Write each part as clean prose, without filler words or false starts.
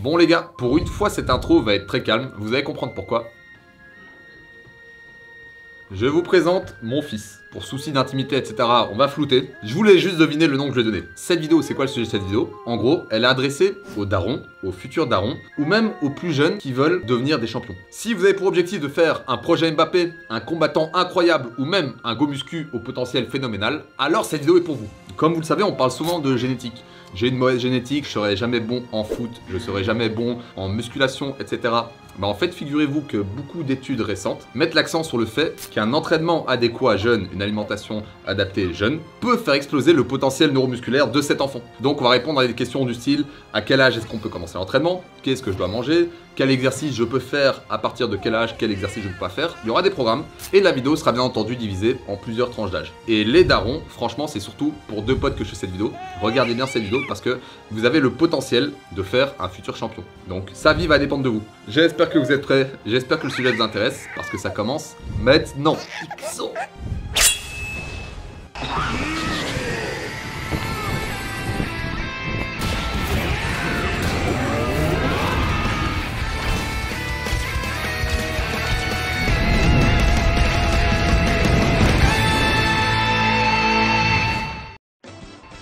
Bon les gars, pour une fois cette intro va être très calme, vous allez comprendre pourquoi. Je vous présente mon fils. Pour souci d'intimité, etc., on va flouter. Je voulais juste deviner le nom que je vais donner. Cette vidéo, c'est quoi le sujet de cette vidéo? En gros, elle est adressée aux darons, aux futurs darons, ou même aux plus jeunes qui veulent devenir des champions. Si vous avez pour objectif de faire un projet Mbappé, un combattant incroyable, ou même un go muscu au potentiel phénoménal, alors cette vidéo est pour vous. Comme vous le savez, on parle souvent de génétique. J'ai une mauvaise génétique, je serai jamais bon en foot, je serai jamais bon en musculation, etc. Bah en fait, figurez-vous que beaucoup d'études récentes mettent l'accent sur le fait qu'un entraînement adéquat jeune, une alimentation adaptée jeune, peut faire exploser le potentiel neuromusculaire de cet enfant. Donc on va répondre à des questions du style: à quel âge est-ce qu'on peut commencer l'entraînement? Qu'est-ce que je dois manger? Quel exercice je peux faire? À partir de quel âge? Quel exercice je ne peux pas faire? Il y aura des programmes et la vidéo sera bien entendu divisée en plusieurs tranches d'âge. Et les darons, franchement, c'est surtout pour deux potes que je fais cette vidéo. Regardez bien cette vidéo parce que vous avez le potentiel de faire un futur champion. Donc sa vie va dépendre de vous. J'espère que vous êtes prêts, j'espère que le sujet vous intéresse parce que ça commence maintenant.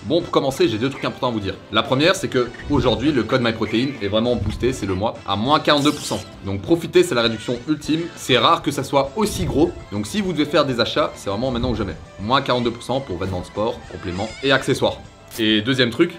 Bon, pour commencer, j'ai deux trucs importants à vous dire. La première, c'est que aujourd'hui, le code MyProtein est vraiment boosté, c'est le mois, à moins 42%. Donc profitez, c'est la réduction ultime. C'est rare que ça soit aussi gros. Donc si vous devez faire des achats, c'est vraiment maintenant ou jamais. Moins 42% pour vêtements de sport, compléments et accessoires. Et deuxième truc,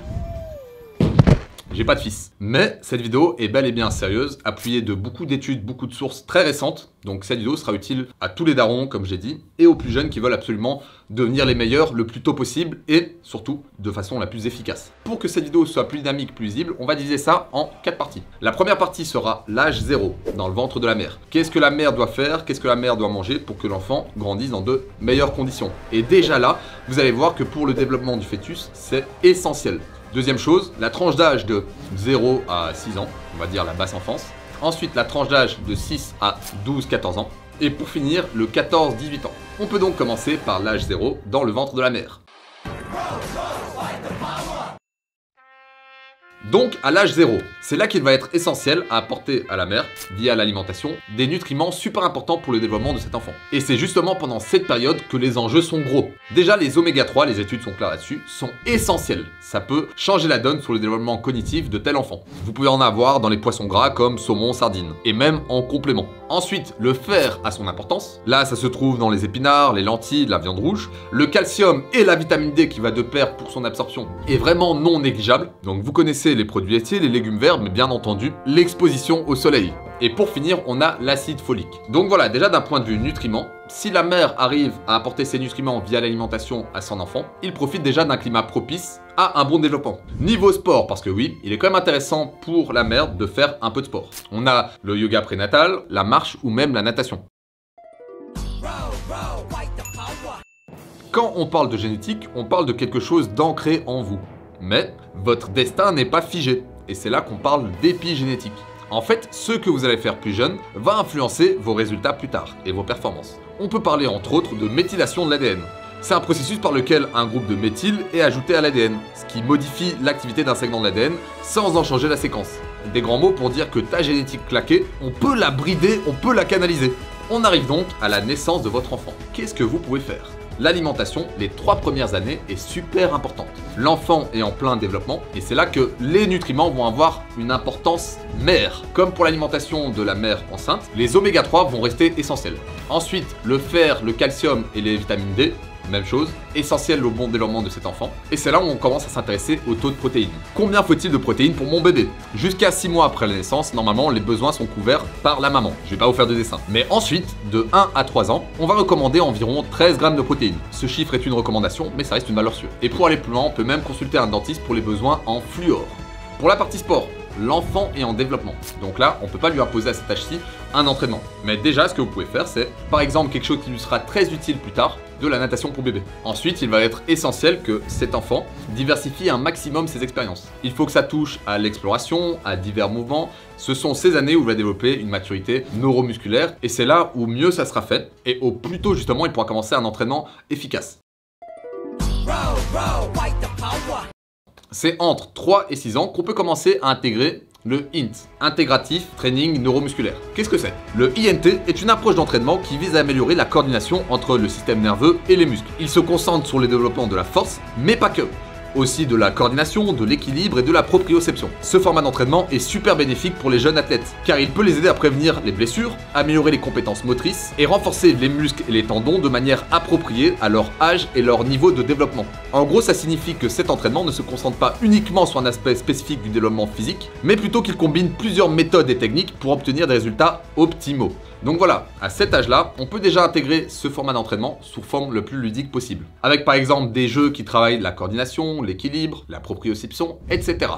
j'ai pas de fils. Mais cette vidéo est bel et bien sérieuse, appuyée de beaucoup d'études, beaucoup de sources très récentes. Donc cette vidéo sera utile à tous les darons, comme j'ai dit, et aux plus jeunes qui veulent absolument devenir les meilleurs le plus tôt possible et surtout de façon la plus efficace. Pour que cette vidéo soit plus dynamique, plus visible, on va diviser ça en 4 parties. La première partie sera l'âge 0, dans le ventre de la mère. Qu'est-ce que la mère doit faire? Qu'est-ce que la mère doit manger pour que l'enfant grandisse dans de meilleures conditions? Et déjà là, vous allez voir que pour le développement du fœtus, c'est essentiel. Deuxième chose, la tranche d'âge de 0 à 6 ans, on va dire la basse enfance. Ensuite, la tranche d'âge de 6 à 12-14 ans. Et pour finir, le 14-18 ans. On peut donc commencer par l'âge 0 dans le ventre de la mère. Donc à l'âge 0, c'est là qu'il va être essentiel à apporter à la mère, via l'alimentation, des nutriments super importants pour le développement de cet enfant. Et c'est justement pendant cette période que les enjeux sont gros. Déjà les oméga 3, les études sont claires là-dessus, sont essentiels. Ça peut changer la donne sur le développement cognitif de tel enfant. Vous pouvez en avoir dans les poissons gras comme saumon, sardines, et même en complément. Ensuite, le fer a son importance. Là, ça se trouve dans les épinards, les lentilles, la viande rouge. Le calcium et la vitamine D qui va de pair pour son absorption est vraiment non négligeable. Donc vous connaissez les produits laitiers, les légumes verts, mais bien entendu, l'exposition au soleil. Et pour finir, on a l'acide folique. Donc voilà, déjà d'un point de vue nutriments, si la mère arrive à apporter ses nutriments via l'alimentation à son enfant, il profite déjà d'un climat propice à un bon développement. Niveau sport, parce que oui, il est quand même intéressant pour la mère de faire un peu de sport. On a le yoga prénatal, la marche ou même la natation. Quand on parle de génétique, on parle de quelque chose d'ancré en vous. Mais votre destin n'est pas figé. Et c'est là qu'on parle d'épigénétique. En fait, ce que vous allez faire plus jeune va influencer vos résultats plus tard et vos performances. On peut parler entre autres de méthylation de l'ADN. C'est un processus par lequel un groupe de méthyle est ajouté à l'ADN, ce qui modifie l'activité d'un segment de l'ADN sans en changer la séquence. Des grands mots pour dire que ta génétique claquée, on peut la brider, on peut la canaliser. On arrive donc à la naissance de votre enfant. Qu'est-ce que vous pouvez faire? L'alimentation, les 3 premières années, est super importante. L'enfant est en plein développement et c'est là que les nutriments vont avoir une importance mère. Comme pour l'alimentation de la mère enceinte, les oméga 3 vont rester essentiels. Ensuite, le fer, le calcium et les vitamines D, même chose, essentiel au bon développement de cet enfant. Et c'est là où on commence à s'intéresser au taux de protéines. Combien faut-il de protéines pour mon bébé? Jusqu'à 6 mois après la naissance, normalement, les besoins sont couverts par la maman. Je vais pas vous faire de dessin. Mais ensuite, de 1 à 3 ans, on va recommander environ 13 grammes de protéines. Ce chiffre est une recommandation, mais ça reste une valeur sûre. Et pour aller plus loin, on peut même consulter un dentiste pour les besoins en fluor. Pour la partie sport, l'enfant est en développement. Donc là, on ne peut pas lui imposer à cet âge-ci un entraînement. Mais déjà, ce que vous pouvez faire, c'est par exemple quelque chose qui lui sera très utile plus tard, de la natation pour bébé. Ensuite, il va être essentiel que cet enfant diversifie un maximum ses expériences. Il faut que ça touche à l'exploration, à divers mouvements. Ce sont ces années où il va développer une maturité neuromusculaire et c'est là où mieux ça sera fait et au plus tôt justement il pourra commencer un entraînement efficace. C'est entre 3 et 6 ans qu'on peut commencer à intégrer le INT, Intégratif Training Neuromusculaire. Qu'est-ce que c'est? Le INT est une approche d'entraînement qui vise à améliorer la coordination entre le système nerveux et les muscles. Il se concentre sur le développement de la force, mais pas que. Aussi de la coordination, de l'équilibre et de la proprioception. Ce format d'entraînement est super bénéfique pour les jeunes athlètes, car il peut les aider à prévenir les blessures, améliorer les compétences motrices et renforcer les muscles et les tendons de manière appropriée à leur âge et leur niveau de développement. En gros, ça signifie que cet entraînement ne se concentre pas uniquement sur un aspect spécifique du développement physique, mais plutôt qu'il combine plusieurs méthodes et techniques pour obtenir des résultats optimaux. Donc voilà, à cet âge-là, on peut déjà intégrer ce format d'entraînement sous forme le plus ludique possible. Avec par exemple des jeux qui travaillent la coordination, l'équilibre, la proprioception, etc.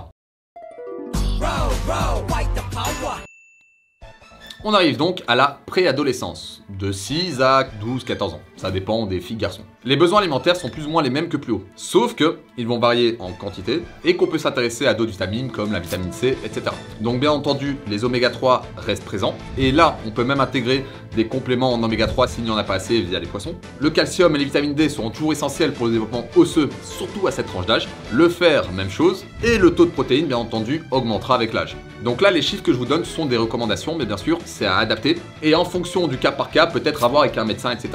On arrive donc à la préadolescence, de 6 à 12-14 ans, ça dépend des filles garçons. Les besoins alimentaires sont plus ou moins les mêmes que plus haut, sauf que ils vont varier en quantité et qu'on peut s'intéresser à d'autres vitamines comme la vitamine C, etc. Donc bien entendu, les oméga 3 restent présents, et là on peut même intégrer des compléments en oméga 3 s'il n'y en a pas assez via les poissons. Le calcium et les vitamines D seront toujours essentiels pour le développement osseux, surtout à cette tranche d'âge. Le fer, même chose, et le taux de protéines bien entendu augmentera avec l'âge. Donc là, les chiffres que je vous donne sont des recommandations, mais bien sûr, c'est à adapter. Et en fonction du cas par cas, peut-être à voir avec un médecin, etc.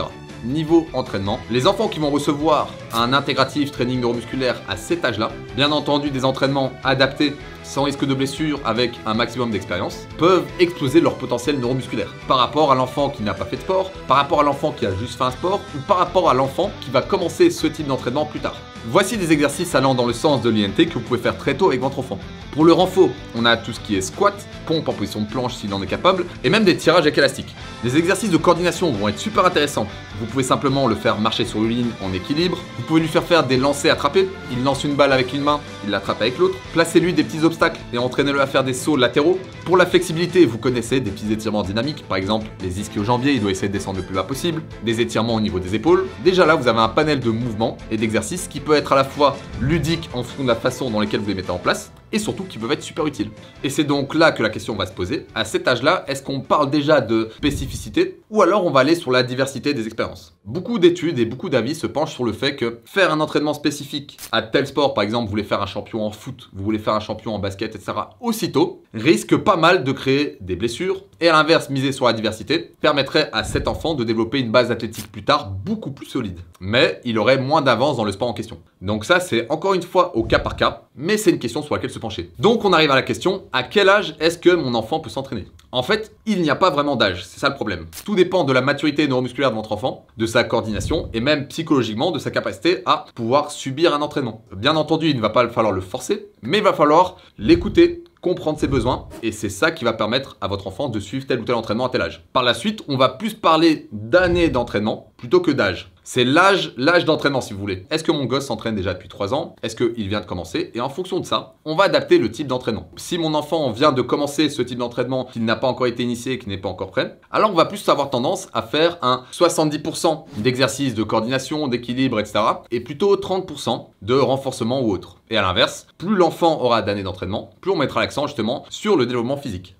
Niveau entraînement, les enfants qui vont recevoir un intégratif training neuromusculaire à cet âge-là, bien entendu des entraînements adaptés, sans risque de blessure, avec un maximum d'expérience, peuvent exploser leur potentiel neuromusculaire. Par rapport à l'enfant qui n'a pas fait de sport, par rapport à l'enfant qui a juste fait un sport, ou par rapport à l'enfant qui va commencer ce type d'entraînement plus tard. Voici des exercices allant dans le sens de l'INT que vous pouvez faire très tôt avec votre enfant. Pour le renfort, on a tout ce qui est squat, pompe en position de planche s'il en est capable, et même des tirages avec élastique. Les exercices de coordination vont être super intéressants. Vous pouvez simplement le faire marcher sur une ligne en équilibre, vous pouvez lui faire des lancers attrapés, il lance une balle avec une main, il l'attrape avec l'autre, placez-lui des petits obstacles et entraînez-le à faire des sauts latéraux. Pour la flexibilité, vous connaissez des petits étirements dynamiques, par exemple les ischio-jambiers, il doit essayer de descendre le plus bas possible, des étirements au niveau des épaules. Déjà là, vous avez un panel de mouvements et d'exercices qui peut être à la fois ludique en fonction de la façon dans laquelle vous les mettez en place, et surtout qui peuvent être super utiles. Et c'est donc là que la question va se poser. À cet âge-là, est-ce qu'on parle déjà de spécificité ou alors on va aller sur la diversité des expériences? Beaucoup d'études et beaucoup d'avis se penchent sur le fait que faire un entraînement spécifique à tel sport, par exemple, vous voulez faire un champion en foot, vous voulez faire un champion en basket, etc., aussitôt, risque pas mal de créer des blessures. Et à l'inverse, miser sur la diversité permettrait à cet enfant de développer une base athlétique plus tard beaucoup plus solide. Mais il aurait moins d'avance dans le sport en question. Donc ça, c'est encore une fois au cas par cas, mais c'est une question sur laquelle se pencher. Donc on arrive à la question, à quel âge est-ce que mon enfant peut s'entraîner? En fait, il n'y a pas vraiment d'âge, c'est ça le problème. Tout dépend de la maturité neuromusculaire de votre enfant, de sa coordination et même psychologiquement de sa capacité à pouvoir subir un entraînement. Bien entendu, il ne va pas falloir le forcer, mais il va falloir l'écouter, comprendre ses besoins, et c'est ça qui va permettre à votre enfant de suivre tel ou tel entraînement à tel âge. Par la suite, on va plus parler d'années d'entraînement plutôt que d'âge. C'est l'âge d'entraînement si vous voulez. Est-ce que mon gosse s'entraîne déjà depuis 3 ans? Est-ce qu'il vient de commencer? Et en fonction de ça, on va adapter le type d'entraînement. Si mon enfant vient de commencer ce type d'entraînement, qu'il n'a pas encore été initié, qu'il n'est pas encore prêt, alors on va plus avoir tendance à faire un 70% d'exercice de coordination, d'équilibre, etc. et plutôt 30% de renforcement ou autre. Et à l'inverse, plus l'enfant aura d'années d'entraînement, plus on mettra l'accent justement sur le développement physique.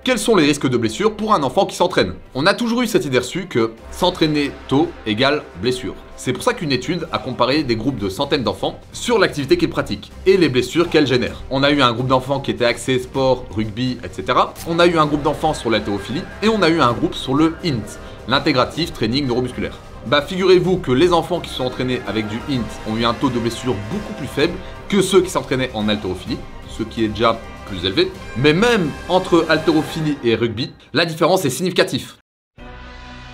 Quels sont les risques de blessure pour un enfant qui s'entraîne? On a toujours eu cette idée reçue que s'entraîner tôt égale blessure. C'est pour ça qu'une étude a comparé des groupes de centaines d'enfants sur l'activité qu'ils pratiquent et les blessures qu'elles génèrent. On a eu un groupe d'enfants qui était axé sport, rugby, etc. On a eu un groupe d'enfants sur l'haltérophilie et on a eu un groupe sur le INT, l'intégratif training neuromusculaire. Bah figurez-vous que les enfants qui se sont entraînés avec du INT ont eu un taux de blessure beaucoup plus faible que ceux qui s'entraînaient en haltérophilie, ce qui est déjà plus élevé. Mais même entre haltérophilie et rugby, la différence est significative.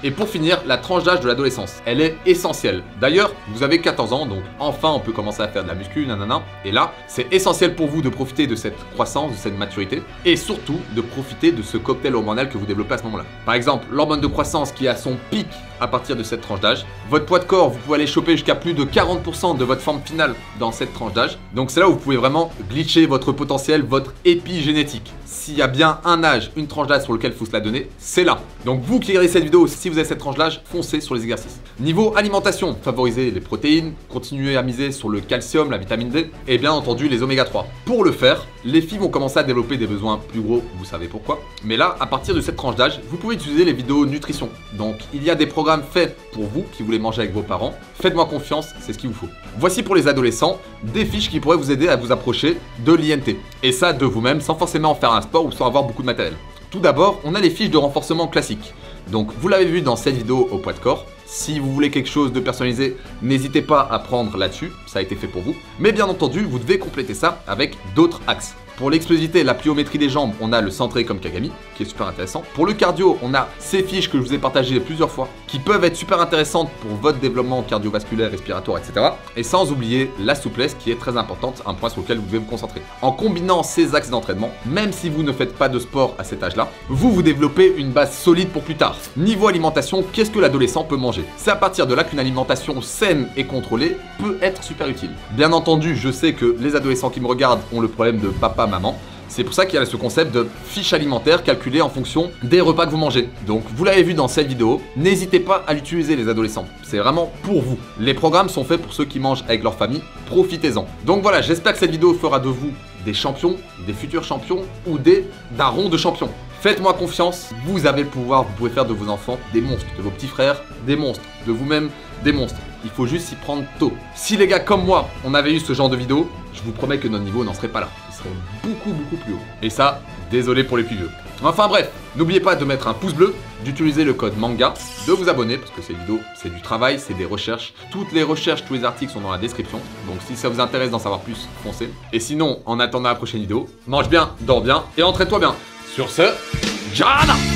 Et pour finir, la tranche d'âge de l'adolescence, elle est essentielle. D'ailleurs, vous avez 14 ans, donc enfin on peut commencer à faire de la muscu, nanana. Et là, c'est essentiel pour vous de profiter de cette croissance, de cette maturité, et surtout de profiter de ce cocktail hormonal que vous développez à ce moment-là. Par exemple, l'hormone de croissance qui a son pic à partir de cette tranche d'âge. Votre poids de corps, vous pouvez aller choper jusqu'à plus de 40% de votre forme finale dans cette tranche d'âge. Donc c'est là où vous pouvez vraiment glitcher votre potentiel, votre épigénétique. S'il y a bien un âge, une tranche d'âge sur lequel il faut se la donner, c'est là. Donc vous qui regardez cette vidéo, si vous avez cette tranche d'âge, foncez sur les exercices. Niveau alimentation, favorisez les protéines, continuez à miser sur le calcium, la vitamine D et bien entendu les oméga 3. Pour le faire, les filles vont commencer à développer des besoins plus gros, vous savez pourquoi. Mais là, à partir de cette tranche d'âge, vous pouvez utiliser les vidéos nutrition. Donc il y a des programmes programme fait pour vous qui voulez manger avec vos parents. Faites-moi confiance, c'est ce qu'il vous faut. Voici pour les adolescents des fiches qui pourraient vous aider à vous approcher de l'INT. Et ça de vous-même sans forcément en faire un sport ou sans avoir beaucoup de matériel. Tout d'abord, on a les fiches de renforcement classiques. Donc vous l'avez vu dans cette vidéo au poids de corps. Si vous voulez quelque chose de personnalisé, n'hésitez pas à prendre là-dessus, ça a été fait pour vous. Mais bien entendu, vous devez compléter ça avec d'autres axes. Pour l'explosivité et la pliométrie des jambes, on a le centré comme Kagami, qui est super intéressant. Pour le cardio, on a ces fiches que je vous ai partagées plusieurs fois, qui peuvent être super intéressantes pour votre développement cardiovasculaire, respiratoire, etc. Et sans oublier la souplesse, qui est très importante, un point sur lequel vous devez vous concentrer. En combinant ces axes d'entraînement, même si vous ne faites pas de sport à cet âge-là, vous développez une base solide pour plus tard. Niveau alimentation, qu'est-ce que l'adolescent peut manger? C'est à partir de là qu'une alimentation saine et contrôlée peut être super utile. Bien entendu, je sais que les adolescents qui me regardent ont le problème de papa, maman. C'est pour ça qu'il y a ce concept de fiche alimentaire calculée en fonction des repas que vous mangez. Donc vous l'avez vu dans cette vidéo, n'hésitez pas à l'utiliser les adolescents. C'est vraiment pour vous. Les programmes sont faits pour ceux qui mangent avec leur famille, profitez-en. Donc voilà, j'espère que cette vidéo fera de vous des champions, des futurs champions ou des darons de champions. Faites-moi confiance, vous avez le pouvoir, vous pouvez faire de vos enfants des monstres, de vos petits frères des monstres, de vous-même des monstres. Il faut juste s'y prendre tôt. Si les gars comme moi, on avait eu ce genre de vidéo, je vous promets que notre niveau n'en serait pas là. Il serait beaucoup plus haut. Et ça, désolé pour les plus vieux. Enfin bref, n'oubliez pas de mettre un pouce bleu, d'utiliser le code MANGA, de vous abonner parce que ces vidéos, c'est du travail, c'est des recherches. Toutes les recherches, tous les articles sont dans la description. Donc si ça vous intéresse d'en savoir plus, foncez. Et sinon, en attendant la prochaine vidéo, mange bien, dors bien et entraîne-toi bien. Sur ce, Jana!